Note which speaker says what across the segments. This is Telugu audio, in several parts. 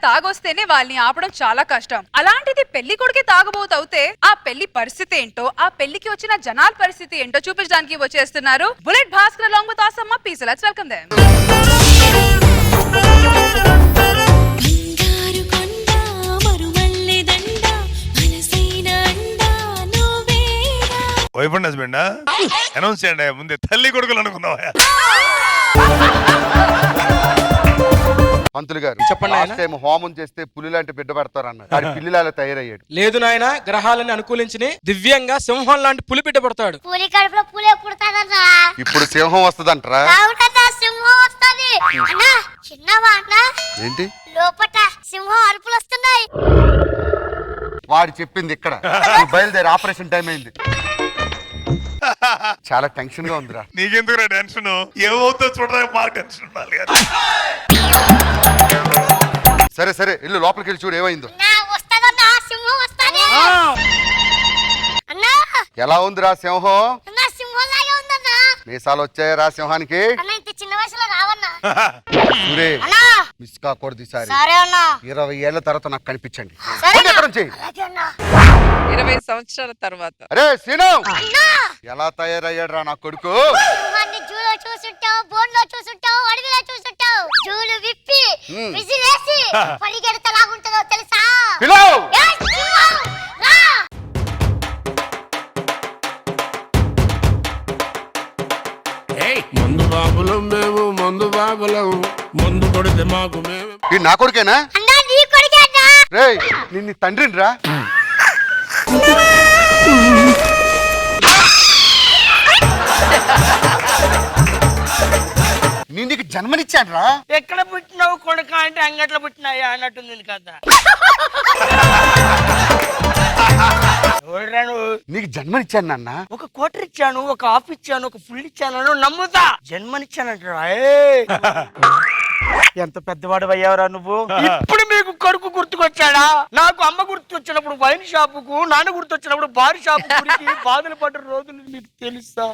Speaker 1: తాగొస్తేనే వాళ్ళని ఆపడం చాలా కష్టం. అలాంటిది పెళ్లి కొడుకే తాగబోతవుతే ఆ పెళ్లి పరిస్థితి ఏంటో, ఆ పెళ్లికి వచ్చిన జనాల పరిస్థితి ఏంటో చూపించడానికి వచ్చేస్తున్నారు bullet Bhaskar along with Asama. Please let's welcome them.
Speaker 2: Wife and husband announce చేయండి ముందే, తల్లి కొడుకులు అనుకుందామా?
Speaker 3: పంతులు గారు చెప్పండి. హోమం చేస్తే పులి లాంటి బిడ్డ పడతారు అన్నారు, పిల్లిలా తయారయ్యాడు.
Speaker 4: లేదు నాయన, గ్రహాలను అనుకూలించి దివ్యంగా సింహం లాంటి పులి బిడ్డ పడతాడు.
Speaker 5: పులి కడుపులో పులే పుడతాదన్నా.
Speaker 3: ఇప్పుడు సింహం వస్తదంటరా?
Speaker 5: సింహం వస్తది అన్నా. చిన్నవా అన్నా?
Speaker 3: ఏంటి
Speaker 5: లోపట సింహం అరుపులు వస్తున్నాయి.
Speaker 3: వాడు చెప్పింది ఇక్కడ. బయలుదేరి, ఆపరేషన్ టైం అయింది. చాలా టెన్షన్ గా ఉందిరా.
Speaker 2: నీకెందుకు టెన్షన్? ఏమవుతుందో చూడడానికి బాగా టెన్షన్ ఉండాలి.
Speaker 3: సరే సరే, ఇల్లు లోపలికి వెళ్ళి చూడు ఏమైందో.
Speaker 5: వస్తదన్నా, సింహం వస్తది అన్నా.
Speaker 3: ఎలా ఉందిరా సింహం?
Speaker 5: అన్నా సింహం లాగే ఉందన్నా.
Speaker 3: మీసాలు వచ్చాయరా సింహానికి?
Speaker 5: అన్నా ఇంత చిన్న వయసులో రావన్నా.
Speaker 3: సూరే
Speaker 5: అన్నా
Speaker 3: మిస్ కాకూడదు ఈసారి.
Speaker 5: సరే అన్నా.
Speaker 3: 20 ఏళ్ల తర్వాత నాకు కనిపించండి.
Speaker 5: సరే అన్నా.
Speaker 3: ఎక్కడ నుంచి?
Speaker 5: అలాగే అన్నా.
Speaker 6: 20 సంవత్సరాల తర్వాత.
Speaker 3: అరే సీను,
Speaker 5: అన్నా
Speaker 3: ఎలా తయారయ్యాడు రా నా కొడుకు?
Speaker 5: సింహాన్ని జూలో చూసుంటావు, బోన్లో చూసుంటావు, అడవిలో చూసుంటావు. జూలు విప్పి విసిలేసి పరిగెడత లాగుంటుందో తెలుసా?
Speaker 3: పిలవ్.
Speaker 5: ఏయ్, సింహం, రా.
Speaker 7: మందు బాబులం మేము, మందు బాబులం, మందు కొడితే మాకు మేము.
Speaker 3: ఈ నా కొడుకేనా?
Speaker 5: అన్నా నీ కొడుకే అన్నా.
Speaker 3: రేయ్ నిన్ను తండ్రిని రా. నీకు జన్మనిచ్చాను రా.
Speaker 6: ఎక్కడ పుట్టినావు కొడుక అంటే అంగట్లో పుట్టినాయా అన్నట్టుంది కదా.
Speaker 3: నీకు జన్మనిచ్చాను నాన్న.
Speaker 6: ఒక క్వార్టర్ ఇచ్చాను, ఒక హాఫ్ ఇచ్చాను, ఒక ఫుల్ ఇచ్చాను, నమ్ముతా. జన్మనిచ్చానంటారా? ఎంత పెద్దవాడు అయ్యావరా నువ్వు. ఇప్పుడు మీకు కొడుకు గుర్తుకొచ్చాడా? నాకు అమ్మ గుర్తుకొచ్చినప్పుడు వైన్ షాపుకు, నాన్న గుర్తొచ్చినప్పుడు బార్ షాపు బాధలు పడ్డ రోజులు మీకు తెలుసా?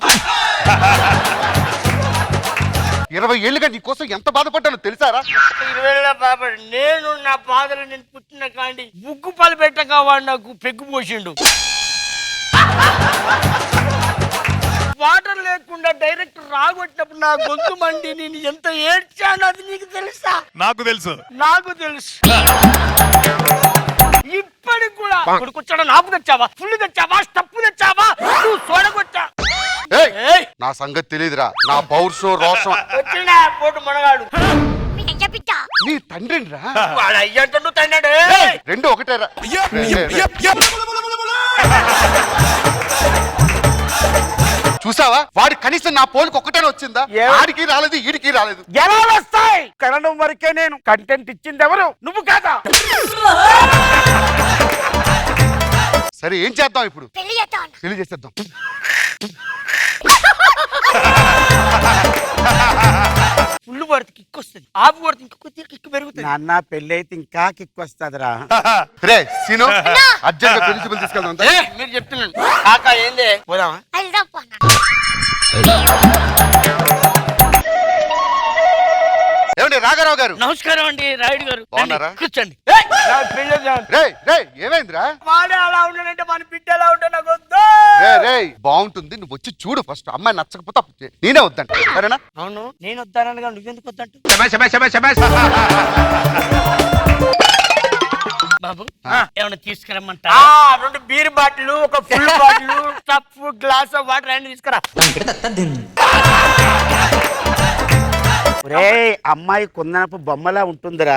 Speaker 3: 20 ఏళ్ళుగా నీ కోసం ఎంత బాధపడ్డానో తెలుసారా?
Speaker 6: 20 ఏళ్ళ బాబు నేను నా బాధలు నేను పుట్టిన కాండి బుగ్గు పాలు పెట్టక వాడు నాకు పెగ్గు పోసిండు. వాటర్ లేకుండా డైరెక్ట్ రాగొట్టినప్పుడు నా గొంతు మండి నేను ఎంత ఏడ్చాను అది నీకు తెలుసా?
Speaker 2: నాకు తెలుసు.
Speaker 6: నాకు తెలుసు. ఇప్పటికి కూడా కొడుకొచ్చాడా? నాపు తెచ్చావా, ఫుల్ తెచ్చావా, స్టప్పు తెచ్చావా, నువ్వు సోడగొచ్చా?
Speaker 3: నా సంగతి తెలియదురా. నా పౌరుషం రోషం
Speaker 6: వచ్చినా పోటు మనగాడు.
Speaker 3: నీ తండ్రిని రా.
Speaker 6: వాడు అయ్యంటు తండ్రి
Speaker 3: రెండు ఒకటేరా. చూసావా, వాడి కనీసం నా పోలికి ఒక్కటే వచ్చిందా? ఆడికి రాలేదు, ఈడికి రాలేదు.
Speaker 6: ఎలా వస్తాయి? కనడం వరకే నేను కంటెంట్ ఇచ్చింది ఎవరు? నువ్వు కాదా?
Speaker 3: సరే ఏం చేద్దాం ఇప్పుడు? పెళ్లి చేసేద్దాం.
Speaker 6: ఫుల్ పడితే కిక్ వస్తుంది, ఆపు పడితే ఇంకొక కిక్ పెరుగుతుంది.
Speaker 8: నాన్న పెళ్లి అయితే ఇంకా కిక్ వస్తుందిరా.
Speaker 3: రే సీను, అర్జెంట్ గా ప్రిన్సిపల్ తీసుకెళ్దాం.
Speaker 6: మీరు చెప్తున్నాను కాకా ఏంది? పోదామా?
Speaker 3: ఏమండి రాఘరావు గారు?
Speaker 6: నమస్కారం అండి రాయుడు గారు.
Speaker 3: బాగున్నారా?
Speaker 6: కూర్చోండి.
Speaker 3: ఏమైందిరా?
Speaker 6: వాడే అలా ఉన్నాడంటే మన బిడ్డ ఎలా ఉంటా నాకు వద్దు.
Speaker 3: బాగుంటుంది, నువ్వు వచ్చి చూడు ఫస్ట్. అమ్మాయి నచ్చకపోతే అప్పుడు నేనే వద్దంట, సరేనా?
Speaker 6: అవును నేను వద్దానగా నువ్వెందుకు వద్దంటు? బాబు ఏమన్నా తీసుకురమ్మంటా? 2 బీర్ బాటిల్, ఒక ఫుల్ బాటిల్, టప్, గ్లాస్ ఆఫ్ వాటర్ అన్ని తీసుకురా.
Speaker 8: రే అమ్మాయి కుందనపు బొమ్మలా ఉంటుందిరా.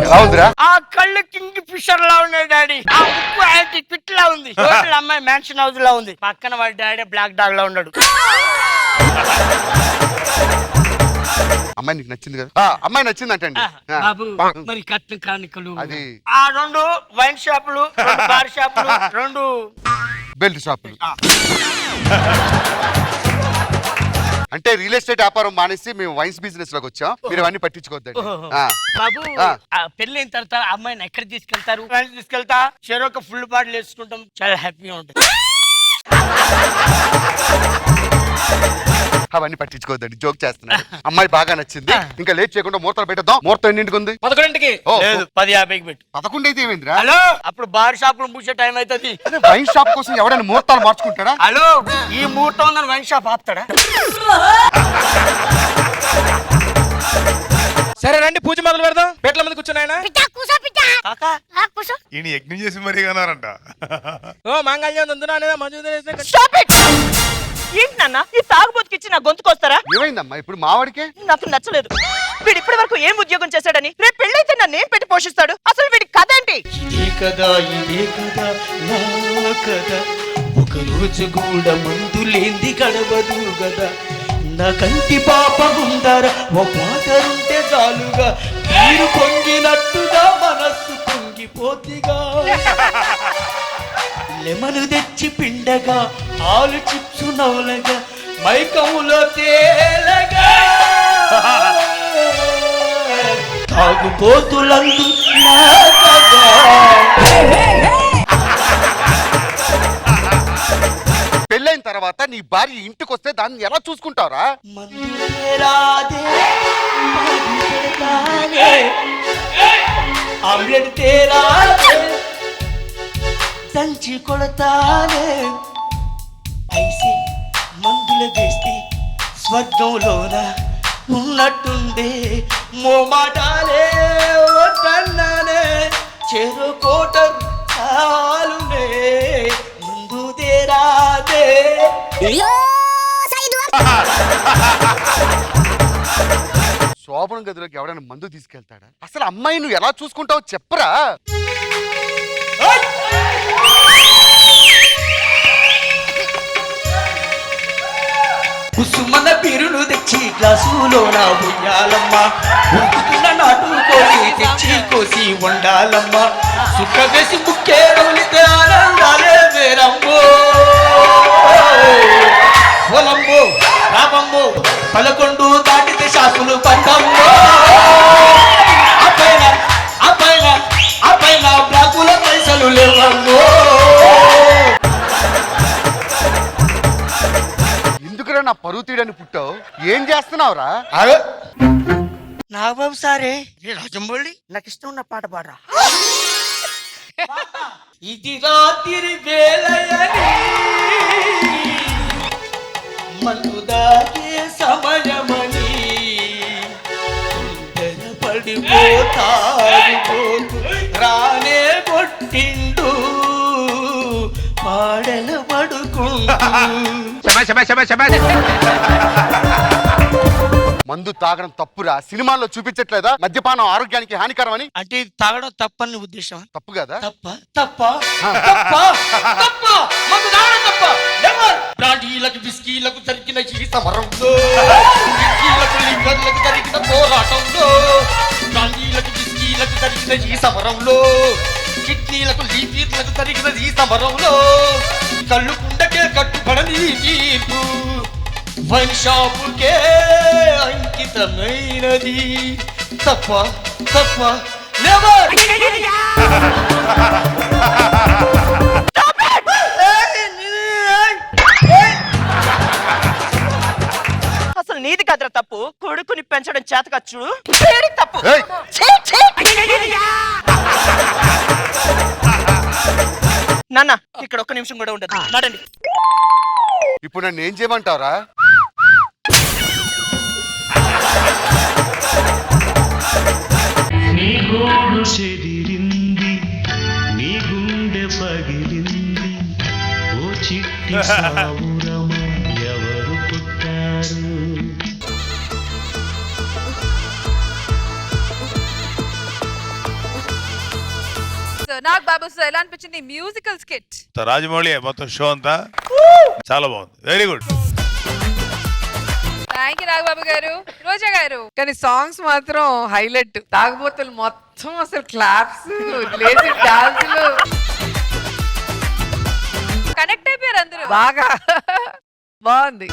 Speaker 3: ఎలా ఉందిరా?
Speaker 6: ఆ కళ్ళు కింగ్ ఫిషర్ లా ఉన్నాయి డాడీ. ఆ ఉప్పు యాంటీ క్విట్ లా ఉంది. అమ్మాయి మ్యాన్షన్ హౌస్ లా ఉంది. పక్కన వాడి డాడీ బ్లాక్ డాగ్ లా ఉన్నాడు.
Speaker 3: అమ్మాయి నీకు నచ్చింది కదా? అమ్మాయి నచ్చింది అంటండి.
Speaker 6: బాబు మరి కట్న కానికలు
Speaker 3: అది
Speaker 6: ఆ 2 వైన్ షాపులు, 2 బార్ షాపులు, 2
Speaker 3: బెల్ట్ షాపులు. అంటే రియల్ ఎస్టేట్ వ్యాపారం మానేసి మేము వైన్స్ బిజినెస్ లోకి వచ్చాం. మీరు అవన్నీ పట్టించుకోవద్దండి.
Speaker 6: బాబు పెళ్లి అయిన తర్వాత అమ్మాయిని ఎక్కడ తీసుకెళ్తారు? తీసుకెళ్తా, చెరొక ఫుల్ బాటిల్ వేసుకుంటాం, చాలా హ్యాపీగా ఉంటుంది.
Speaker 3: అవన్నీ పట్టించుకోవద్దండి, జోక్ చేస్తున్నాడు. అమ్మాయి బాగా నచ్చింది, ఇంకా లేట్ చేయకుండా ముహూర్తం పెట్టేద్దాం. ముహూర్తం ఎన్నింటికి ఉంది?
Speaker 4: 11కి.
Speaker 3: ఓ,
Speaker 6: లేదు 10:50కి పెట్టు.
Speaker 3: 11 అయితే ఏమైందిరా?
Speaker 6: హలో, అప్పుడు బార్ షాప్ మూసే టైం అవుతుంది.
Speaker 3: అదే వైన్ షాప్ కోసం ఎవరైనా ముహూర్తాలు మార్చుకుంటాడా?
Speaker 6: హలో, ఈ ముహూర్తం ఉందని వైన్ షాప్ ఆపుతాడా?
Speaker 4: సరే రండి, పూజ మొదలు పెడదాం. పేట్ల మీద కూర్చున్నాయన.
Speaker 5: పిట్ట కూసో పిట్ట
Speaker 6: కాకా
Speaker 5: ఆ కూసో.
Speaker 2: ఈయన యజ్ఞం చేసి మరీ అన్నారంట.
Speaker 4: ఓ మాంగళ్యం నందునా మంజు.
Speaker 9: Stop it! ఏంటి నాన్న ఈ తాగుబోతుకి ఇచ్చి నా గొంతుకొస్తారా?
Speaker 3: ఏమైందమ్మా ఇప్పుడు మావాడికే?
Speaker 9: నాకు నచ్చలేదు. వీడు ఇప్పటి వరకు ఏం ఉద్యోగం చేశాడని, రేపు పెళ్ళైతే నన్ను ఏం పెట్టి పోషిస్తాడు? అసలు వీడి కథ ఏంటి?
Speaker 6: ఇదే కదా నా కథ. ఒక రోజు కూడా మందు లేంది గడవదు కదా. నా కంటి పాప గుందర ఓ పాటరుంటే చాలుగా, మీరు పొంగినట్టుగా మనస్సు పొంగిపోతిగా. లెమను తెచ్చి పిండగా, ఆలు చిప్స్ నవలగా, మైకములో తేలగా. తాగుపోతులందు నా కథ.
Speaker 3: పెళ్ళైన తర్వాత నీ భార్య ఇంటికి వస్తే దాన్ని ఎలా చూసుకుంటావురా?
Speaker 6: మందు తేరాదే, మది పెడతానే, ఆమ్లెట్ తేరాదే, దంచి కొడతానే. ఐసే మందుల వేస్తే స్వర్గంలోన ఉన్నట్టుండే, మోమాటాలే వద్దన్నానే, చెరు కోట చాలునే. ముందు తేరాదే.
Speaker 3: శోభనం గదిలోకి ఎవరైనా మందు తీసుకెళ్తాడా? అసలు అమ్మాయి నువ్వు ఎలా చూసుకుంటావు చెప్పరా?
Speaker 6: కుసుమన పిరులు తెచ్చి గ్లాసులో నా ఉయ్యాలమ్మ, ఉడుకుతున్న నాటుకోడి తెచ్చి కోసి వండాలమ్మ. సుఖ వేసి ముక్కే రౌలితే ఆనందాలే వేరమ్మో. పొలంబో రామమ్మో, 11 దాటితే శాసులు పండమ్మో. అపైన బ్లాకుల పైసలు లేవమ్మో.
Speaker 3: ఎందుకురా నా పరువు తీయడానికి పుట్టావు? ఏం చేస్తున్నావురా?
Speaker 6: నాగబాబు సారే రాజంబోళి, నాకు ఇష్టం ఉన్న పాట పాడరా. ఇది రాత్రి వేళయని మందు దాగే సమయమని, పడిపోతాడు రానే కొట్టిండు పాడల పడుకుంటూ.
Speaker 3: మందు తాగడం తప్పురా, సినిమాల్లో చూపించట్లేదా మద్యపానం ఆరోగ్యానికి హానికరం అని?
Speaker 6: అంటే ఇది తాగడం తప్పని ఉద్దేశం?
Speaker 3: తప్పు కదా?
Speaker 6: తప్ప తప్ప తప్ప తప్ప మందు తాగడం తప్ప. నెవర్. బ్రాండీలకు బిస్కీలకు జరిగిన ఈ సమరంలో, బిస్కీలకు లిక్కర్లకు జరిగిన పోరాటంలో, బ్రాండీలకు బిస్కీలకు జరిగిన ఈ సమరంలో, కిడ్నీలకు లీపీర్లకు జరిగిన ఈ సమరంలో, కళ్ళు కుండకే కట్టుబడని తీర్పు వైన్ షాపుకే అంకితమైనది. తప్ప తప్ప నెవర్.
Speaker 9: అసలు నీది కదరా తప్పు. కొడుకుని పెంచడం చేతకచ్చు తప్పు.
Speaker 3: ఏయ్!
Speaker 9: ఛీ, ఛీ. నాన్న ఇక్కడ ఒక్క నిమిషం కూడా ఉండదు, నడండి.
Speaker 3: ఇప్పుడు నన్ను ఏం చేయమంటావురా?
Speaker 10: నీ గోడు చెదిరింది, నీ గుండె పగిలింది, ఓ చిట్టి సావురమ ఎవరు పుట్టారు?
Speaker 1: నాకు బాబు సార్ ఎలా అనిపించింది మ్యూజికల్ స్కిట్?
Speaker 2: రాజమౌళి మొత్తం షో అంతా చాలా బాగుంది. Very good.
Speaker 1: Thank you Nagababu గారు. రోజా గారు,
Speaker 11: కానీ సాంగ్స్ మాత్రం హైలైట్. తాగుబోతులు మొత్తం అసలు క్లాప్స్, లేచి డాన్సులు
Speaker 1: కనెక్ట్ అయిపోయారు అందరూ
Speaker 11: బాగా బాగుంది.